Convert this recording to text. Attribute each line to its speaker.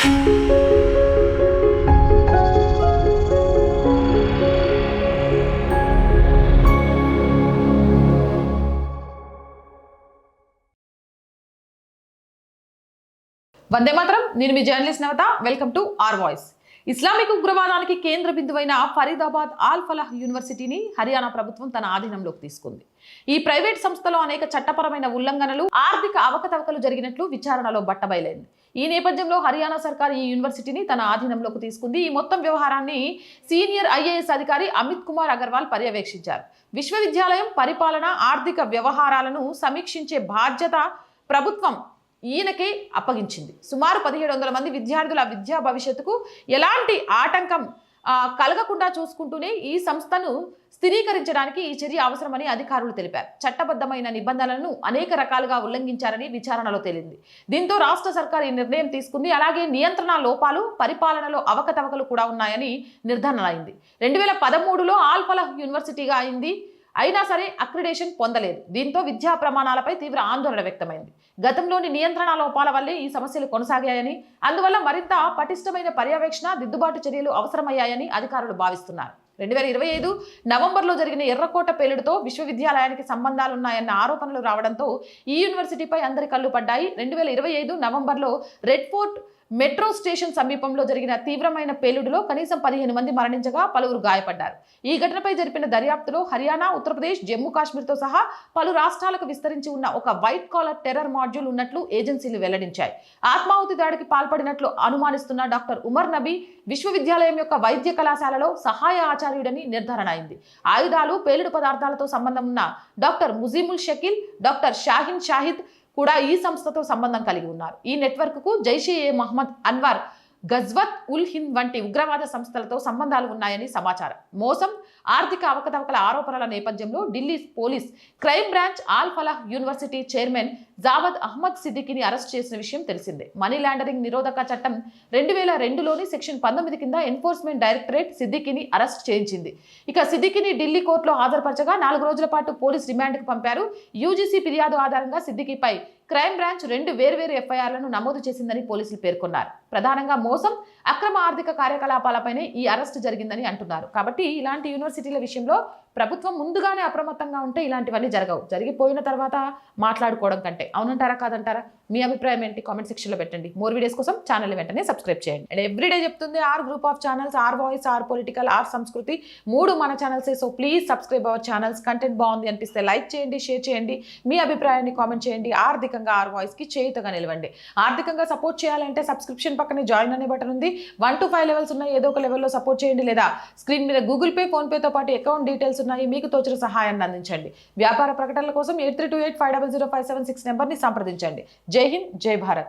Speaker 1: వందే మాత్రం. నేను మీ journalist Navata. Welcome to R voice. ఇస్లామిక్ ఉగ్రవాదానికి కేంద్ర బిందువైన ఫరీదాబాద్ ఆల్ ఫలాహ్ యూనివర్సిటీని హర్యానా ప్రభుత్వం తన ఆధీనంలోకి తీసుకుంది. ఈ ప్రైవేట్ సంస్థలో అనేక చట్టపరమైన ఉల్లంఘనలు, ఆర్థిక అవకతవకలు జరిగినట్లు విచారణలో బట్టబయలైంది. ఈ నేపథ్యంలో హర్యానా సర్కార్ ఈ యూనివర్సిటీని తన ఆధీనంలోకి తీసుకుంది. ఈ మొత్తం వ్యవహారాన్ని సీనియర్ ఐఏఎస్ అధికారి అమిత్ కుమార్ అగర్వాల్ పర్యవేక్షించారు. విశ్వవిద్యాలయం పరిపాలన, ఆర్థిక వ్యవహారాలను సమీక్షించే బాధ్యత ప్రభుత్వం ఈయనకే అప్పగించింది. సుమారు 1700 మంది విద్యార్థుల విద్యా భవిష్యత్తుకు ఎలాంటి ఆటంకం కలగకుండా చూసుకుంటూనే ఈ సంస్థను స్థిరీకరించడానికి ఈ చర్య అవసరమని అధికారులు తెలిపారు. చట్టబద్ధమైన నిబంధనలను అనేక రకాలుగా ఉల్లంఘించారని విచారణలో తేలింది. దీంతో రాష్ట్ర సర్కార్ ఈ నిర్ణయం తీసుకుంది. అలాగే నియంత్రణ లోపాలు, పరిపాలనలో అవకతవకలు కూడా ఉన్నాయని నిర్ధారణ అయింది. 2013లో ఆల్ ఫలాహ్ యూనివర్సిటీగా అయింది. అయినా సరే అక్రిడేషన్ పొందలేదు. దీంతో విద్యా ప్రమాణాలపై తీవ్ర ఆందోళన వ్యక్తమైంది. గతంలోని నియంత్రణ లోపాల వల్లే ఈ సమస్యలు కొనసాగాయని, అందువల్ల మరింత పటిష్టమైన పర్యవేక్షణ, దిద్దుబాటు చర్యలు అవసరమయ్యాయని అధికారులు భావిస్తున్నారు. 2025 నవంబర్లో జరిగిన ఎర్రకోట పేలుడుతో విశ్వవిద్యాలయానికి సంబంధాలున్నాయన్న ఆరోపణలు రావడంతో ఈ యూనివర్సిటీపై అందరి కళ్ళు పడ్డాయి. 2025 నవంబర్లో రెడ్ ఫోర్ట్ మెట్రో స్టేషన్ సమీపంలో జరిగిన తీవ్రమైన పేలుడులో కనీసం 15 మంది మరణించగా పలువురు గాయపడ్డారు. ఈ ఘటనపై జరిపిన దర్యాప్తులో హర్యానా, ఉత్తరప్రదేశ్, జమ్మూ కాశ్మీర్తో సహా పలు రాష్ట్రాలకు విస్తరించి ఉన్న ఒక వైట్ కాలర్ టెర్రర్ మాడ్యూల్ ఉన్నట్లు ఏజెన్సీలు వెల్లడించాయి. ఆత్మాహుతి దాడికి పాల్పడినట్లు అనుమానిస్తున్న డాక్టర్ ఉమర్ నబీ విశ్వవిద్యాలయం యొక్క వైద్య కళాశాలలో సహాయ ఆచార్యుడని నిర్ధారణ అయింది. ఆయుధాలు, పేలుడు పదార్థాలతో సంబంధం ఉన్న డాక్టర్ ముజీముల్ షకీల్, డాక్టర్ షాహిన్ షాహిద్ కూడా ఈ సంస్థతో సంబంధం కలిగి ఉన్నారు. ఈ నెట్వర్క్ కు జైషే ఏ మహమ్మద్, అన్వర్, గజ్వత్ ఉల్ హింద్ వంటి ఉగ్రవాద సంస్థలతో సంబంధాలు ఉన్నాయని సమాచారం. మోసం, ఆర్థిక అవకతవకల ఆరోపణల నేపథ్యంలో Delhi police crime branch Al Falah university chairman Jawad Ahmed సిద్దికీని అరెస్ట్ చేసిన విషయం తెలిసిందే. మనీ లాండరింగ్ నిరోధక చట్టం 2002లోని సెక్షన్ 19 కింద ఎన్ఫోర్స్మెంట్ డైరెక్టరేట్ సిద్దికీని అరెస్ట్ చేయించింది. ఇక సిద్దికీని ఢిల్లీ కోర్టులో హాజరుపరచగా 4 రోజుల పాటు పోలీస్ రిమాండ్కు పంపారు. యూజీసీ ఫిర్యాదు ఆధారంగా సిద్దికీపై క్రైమ్ బ్రాంచ్ 2 వేర్వేరు ఎఫ్ఐఆర్లను నమోదు చేసిందని పోలీసులు పేర్కొన్నారు. ప్రధానంగా మోసం, అక్రమ ఆర్థిక కార్యకలాపాలపైనే ఈ అరెస్టు జరిగిందని అంటున్నారు. కాబట్టి ఇలాంటి యూనివర్సిటీల విషయంలో ప్రభుత్వం ముందుగానే అప్రమత్తంగా ఉంటే ఇలాంటివన్నీ జరగవు. జరిగిపోయిన తర్వాత మాట్లాడుకోవడం కంటే. అవునంటారా, కాదంటారా? మీ అభిప్రాయం ఏంటి? కామెంట్ సెక్షన్లో పెట్టండి. మోర్ వీడియోస్ కోసం ఛానల్ వెంటనే సబ్స్క్రైబ్ చేయండి. అండ్ ఎవ్రీడే చెప్తుంది R group of channels, R voice, R political, R Sanskriti, 3 మన ఛానల్సే. So please subscribe our channels. Content బాగుంది అనిపిస్తే లైక్ చేయండి, షేర్ చేయండి, మీ అభిప్రాయాన్ని కామెంట్ చేయండి. ఆర్థికంగా ఆర్ వాయిస్కి చేయుతగా నిలవండి. ఆర్థికంగా సపోర్ట్ చేయాలంటే సబ్స్క్రిప్షన్ పక్కనే జాయిన్ అనే బటన్ ఉంది. 1 to 5 లెవెల్స్ ఉన్నాయి. ఏదో ఒక లెవెల్లో సపోర్ట్ చేయండి. లేదా స్క్రీన్ మీద గూగుల్ పే, ఫోన్ పేతో పాటు అకౌంట్ డీటెయిల్స్ ఉన్నాయి. మీకు తోచిన సహాయాన్ని అందించండి. వ్యాపార ప్రకటనల కోసం 8328500576 నెంబర్ని సంప్రదించండి. జై హింద్, జై భారత్.